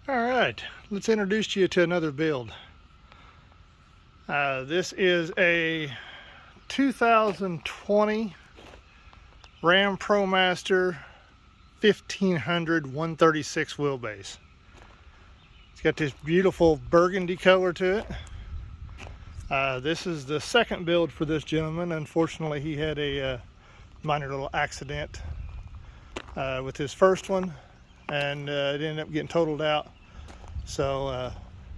Alright, let's introduce you to another build. This is a 2020 Ram Promaster 1500 136 wheelbase. It's got this beautiful burgundy color to it. This is the second build for this gentleman. Unfortunately, he had a minor little accident with his first one, and it ended up getting totaled out. So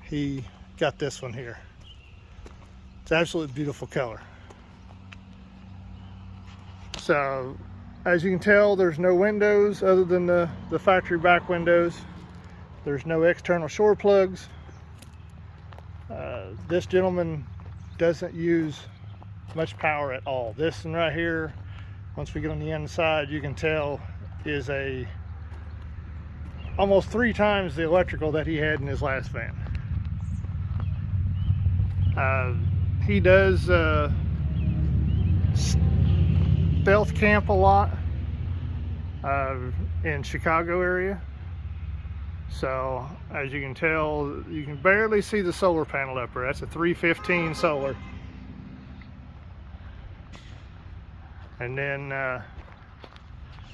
he got this one here. It's absolutely beautiful color. So as you can tell, there's no windows other than the factory back windows. There's no external shore plugs. This gentleman doesn't use much power at all. This one right here, once we get on the inside, you can tell is almost 3 times the electrical that he had in his last van. He does stealth camp a lot in Chicago area. So as you can tell, you can barely see the solar panel up there. That's a 315 solar. And then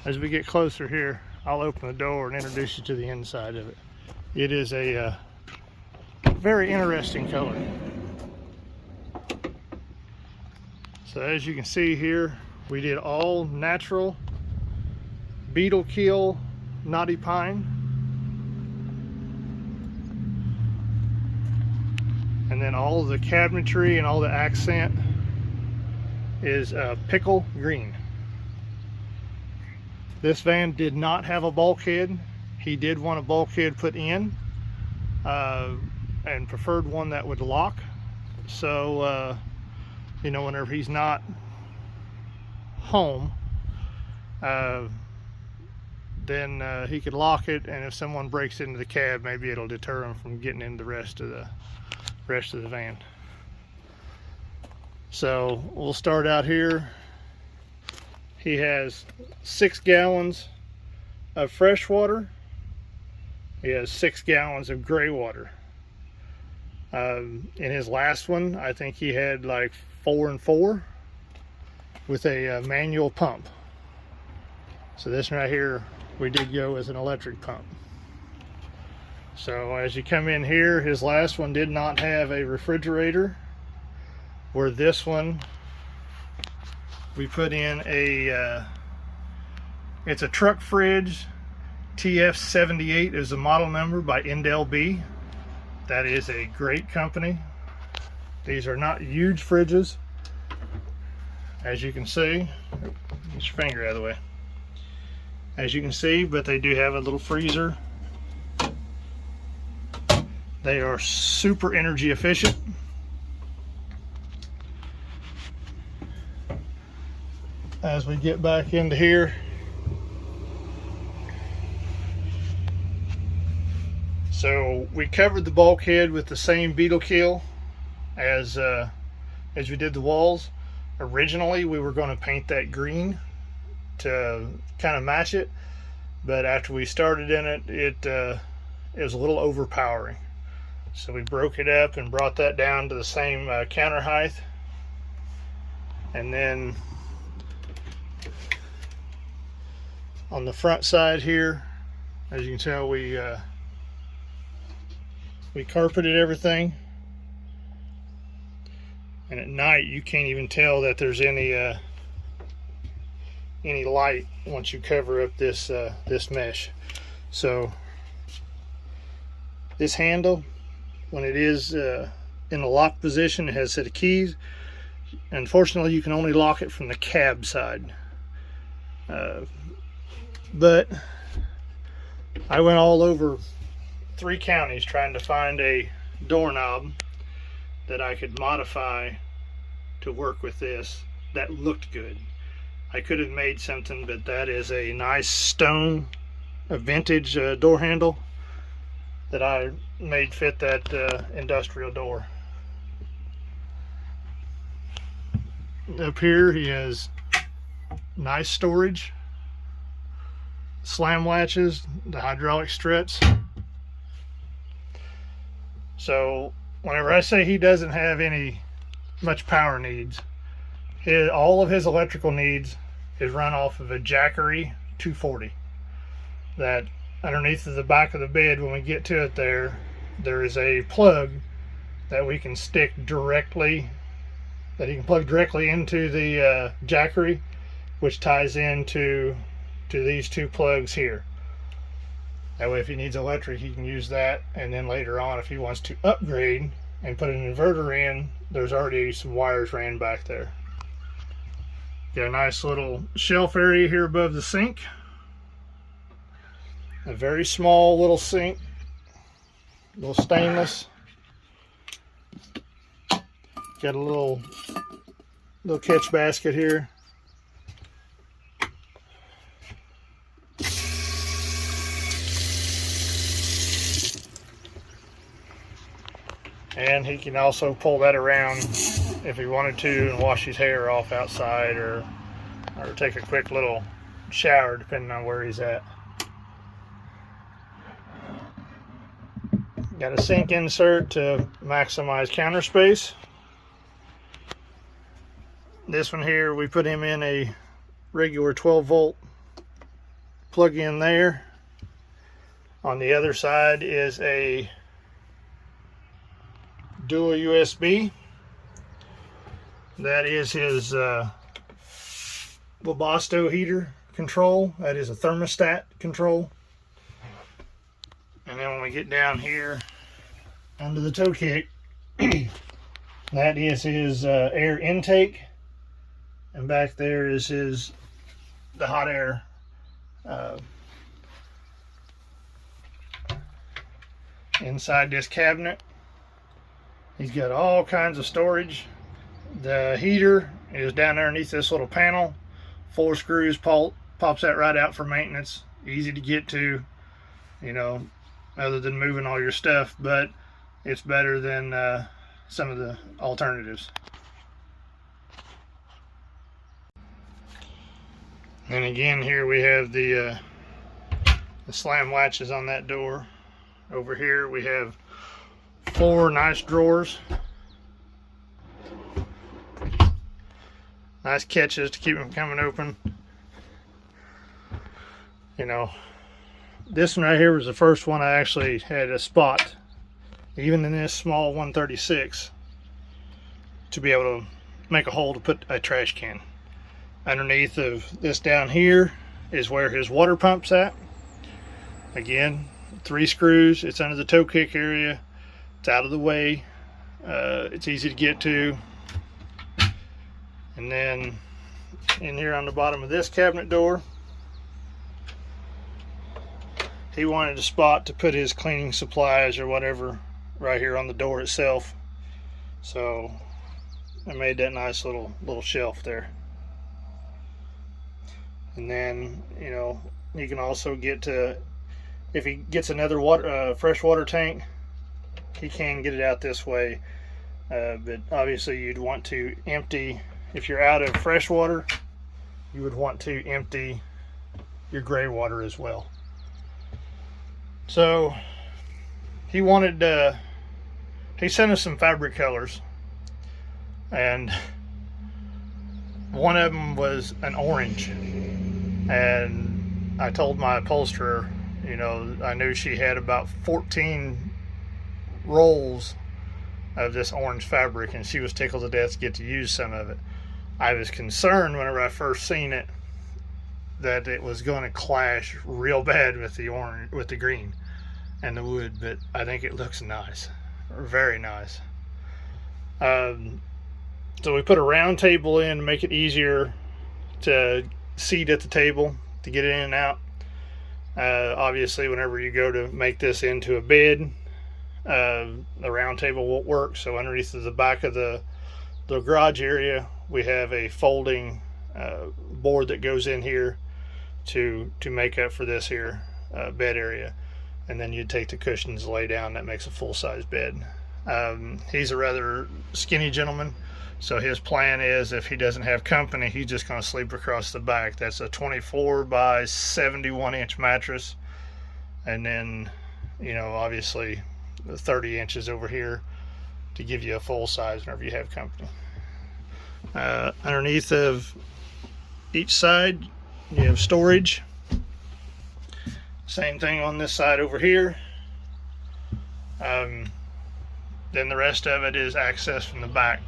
as we get closer here, I'll open the door and introduce you to the inside of it. It is a very interesting color. So as you can see here, we did all natural beetle kill knotty pine. And then all of the cabinetry and all the accent is pickle green. This van did not have a bulkhead. He did want a bulkhead put in and preferred one that would lock. So, you know, whenever he's not home, then he could lock it, and if someone breaks into the cab, maybe it'll deter him from getting in the rest of the van. So we'll start out here. He has 6 gallons of fresh water. He has 6 gallons of gray water. In his last one, I think he had like 4 and 4 with a manual pump. So this right here, we did go as an electric pump. So as you come in here, his last one did not have a refrigerator, where this one we put in it's a truck fridge. TF78 is the model number by B. That is a great company. These are not huge fridges, as you can see. Get your finger out of the way. As you can see, but they do have a little freezer. They are super energy efficient. As we get back into here, so we covered the bulkhead with the same beetle kill as we did the walls. Originally we were going to paint that green to kind of match it, but after we started in it, it was a little overpowering. So we broke it up and brought that down to the same counter height. And then on the front side here, as you can tell, we carpeted everything. And at night you can't even tell that there's any light once you cover up this mesh. So this handle, when it is in a lock position, it has a set of keys. Unfortunately, you can only lock it from the cab side. But I went all over 3 counties trying to find a doorknob that I could modify to work with this that looked good. I could have made something, but that is a nice stone, a vintage door handle that I made fit that industrial door. Up here he has nice storage, slam latches, the hydraulic struts, So whenever I say he doesn't have any much power needs, all of his electrical needs is run off of a Jackery 240. That underneath the back of the bed, when we get to it there is a plug that we can stick directly, that he can plug directly into the Jackery, which ties into these two plugs here. That way if he needs electric, he can use that, and then later on if he wants to upgrade and put an inverter in, there's already some wires ran back there. Got a nice little shelf area here above the sink. A very small little sink, little stainless. Got a little catch basket here. And he can also pull that around if he wanted to and wash his hair off outside, or take a quick little shower depending on where he's at. Got a sink insert to maximize counter space. This one here, we put him in a regular 12-volt plug in there. On the other side is a dual USB. That is his Wabasto heater control. That is a thermostat control. And then when we get down here under the toe kick, that is his air intake, and back there is the hot air inside this cabinet. He's got all kinds of storage. The heater is down there underneath this little panel. 4 screws, pops that right out for maintenance. Easy to get to, you know, other than moving all your stuff, but it's better than some of the alternatives. And again, here we have the slam latches on that door. Over here we have 4 nice drawers. Nice catches to keep them coming open. You know, this one right here was the first one I actually had a spot, even in this small 136, to be able to make a hole to put a trash can. Underneath of this down here is where his water pump's at. Again, 3 screws. It's under the toe kick area. It's out of the way. It's easy to get to. And then in here on the bottom of this cabinet door, he wanted a spot to put his cleaning supplies or whatever right here on the door itself. So I made that nice little shelf there. And then, you know, you can also get to, if he gets another fresh water tank, he can get it out this way. But obviously you'd want to empty, if you're out of fresh water, you would want to empty your gray water as well. So he wanted, he sent us some fabric colors, and one of them was an orange. And I told my upholsterer, you know, I knew she had about 14 rolls of this orange fabric, and she was tickled to death to get to use some of it. I was concerned whenever I first seen it that it was going to clash real bad with the orange, with the green and the wood, but I think it looks nice, very nice. So we put a round table in to make it easier to seat at the table, to get in and out. Obviously whenever you go to make this into a bed, the round table won't work. So underneath the back of the garage area, we have a folding board that goes in here to make up for this here bed area, and then you take the cushions, lay down. That makes a full-size bed. He's a rather skinny gentleman, so his plan is if he doesn't have company, he's just going to sleep across the back. That's a 24 by 71 inch mattress, and then, you know, obviously the 30 inches over here to give you a full size whenever you have company. Underneath of each side you have storage. Same thing on this side over here. Then the rest of it is access from the back.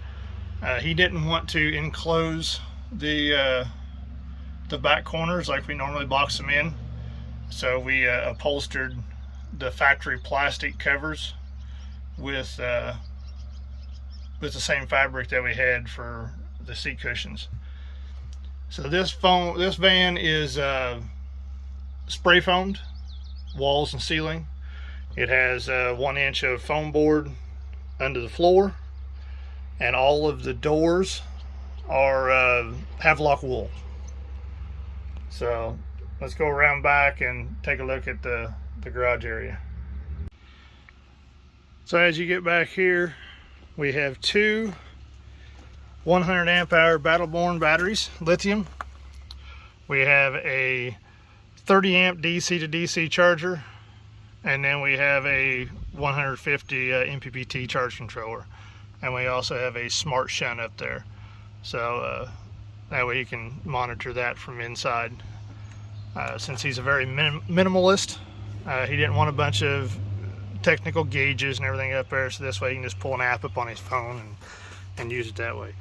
He didn't want to enclose the back corners like we normally box them in, so we upholstered the factory plastic covers with the same fabric that we had for the seat cushions. So this van is spray foamed walls and ceiling. It has 1 inch of foam board under the floor, and all of the doors are Havelock wool. So let's go around back and take a look at the garage area. So as you get back here, we have two 100 amp hour Battleborn batteries, lithium. We have a 30 amp DC to DC charger, and then we have a 150 MPPT charge controller, and we also have a smart shunt up there, so that way you can monitor that from inside. Since he's a very minimalist, he didn't want a bunch of technical gauges and everything up there, so this way you can just pull an app up on his phone and use it that way.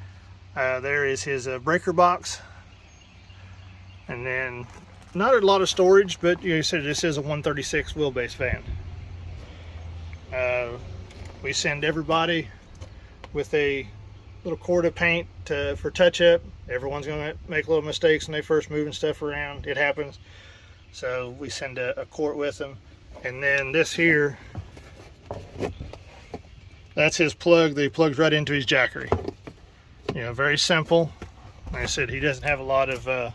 There is his breaker box, and then not a lot of storage, but you said this is a 136 wheelbase van. We send everybody with a little quart of paint for touch-up. Everyone's going to make little mistakes when they first moving stuff around. It happens. So we send a quart with them. And then this here, that's his plug that he plugs right into his jackery. You know, very simple. Like I said, he doesn't have a lot of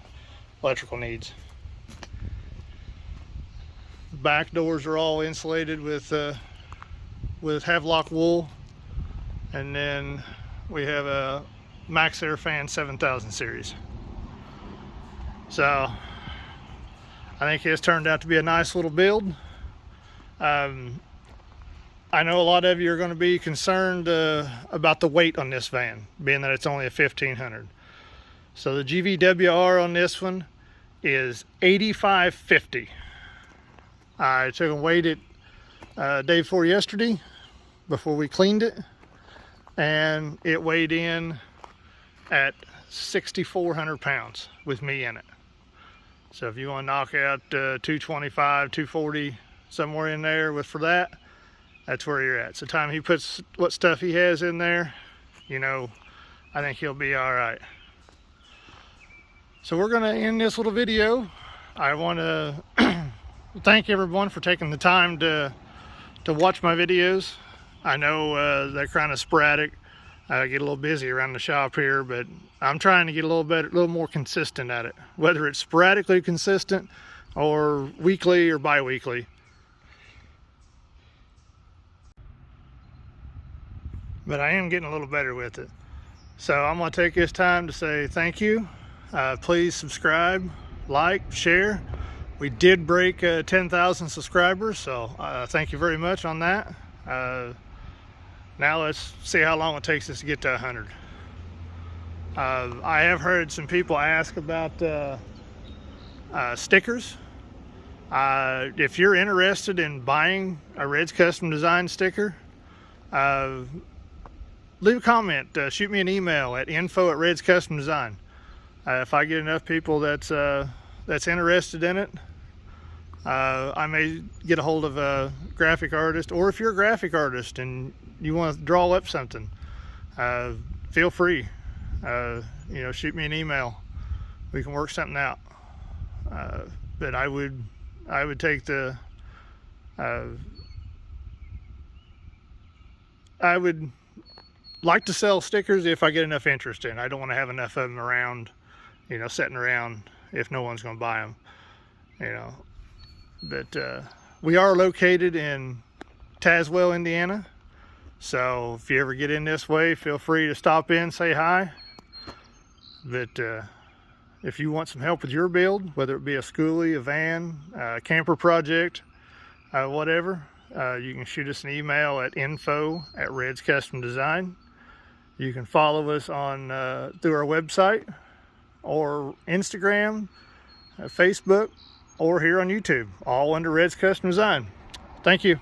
electrical needs. The back doors are all insulated with Havelock wool, and then we have a Max Air Fan 7000 series. So I think his turned out to be a nice little build. I know a lot of you are going to be concerned about the weight on this van, being that it's only a 1500. So the GVWR on this one is 8550. I took and weighed it day before yesterday, before we cleaned it, and it weighed in at 6,400 pounds with me in it. So if you want to knock out 225, 240, somewhere in there for that, that's where you're at. So time he puts what stuff he has in there, you know, I think he'll be all right. So we're going to end this little video. I want to thank everyone for taking the time to watch my videos. I know they're kind of sporadic. I get a little busy around the shop here, but I'm trying to get a little more consistent at it, whether it's sporadically consistent or weekly or bi-weekly. But I am getting a little better with it. So I'm going to take this time to say thank you. Please subscribe, like, share. We did break 10,000 subscribers, so thank you very much on that. Now let's see how long it takes us to get to 100. I have heard some people ask about stickers. If you're interested in buying a Red's Custom Design sticker, leave a comment, shoot me an email at info@Red's Custom Design. If I get enough people that's interested in it, I may get a hold of a graphic artist, or if you're a graphic artist and you want to draw up something, feel free, you know, shoot me an email. We can work something out. But I would take the I would like to sell stickers if I get enough interest in. I don't want to have enough of them around, you know, sitting around if no one's going to buy them, you know. But we are located in Tazewell, Indiana. So if you ever get in this way, feel free to stop in, say hi. But if you want some help with your build, whether it be a schoolie, a van, a camper project, whatever, You can shoot us an email at info@redscustomdesign. You can follow us on through our website or Instagram, Facebook, or here on YouTube, all under Reds Custom Design. Thank you.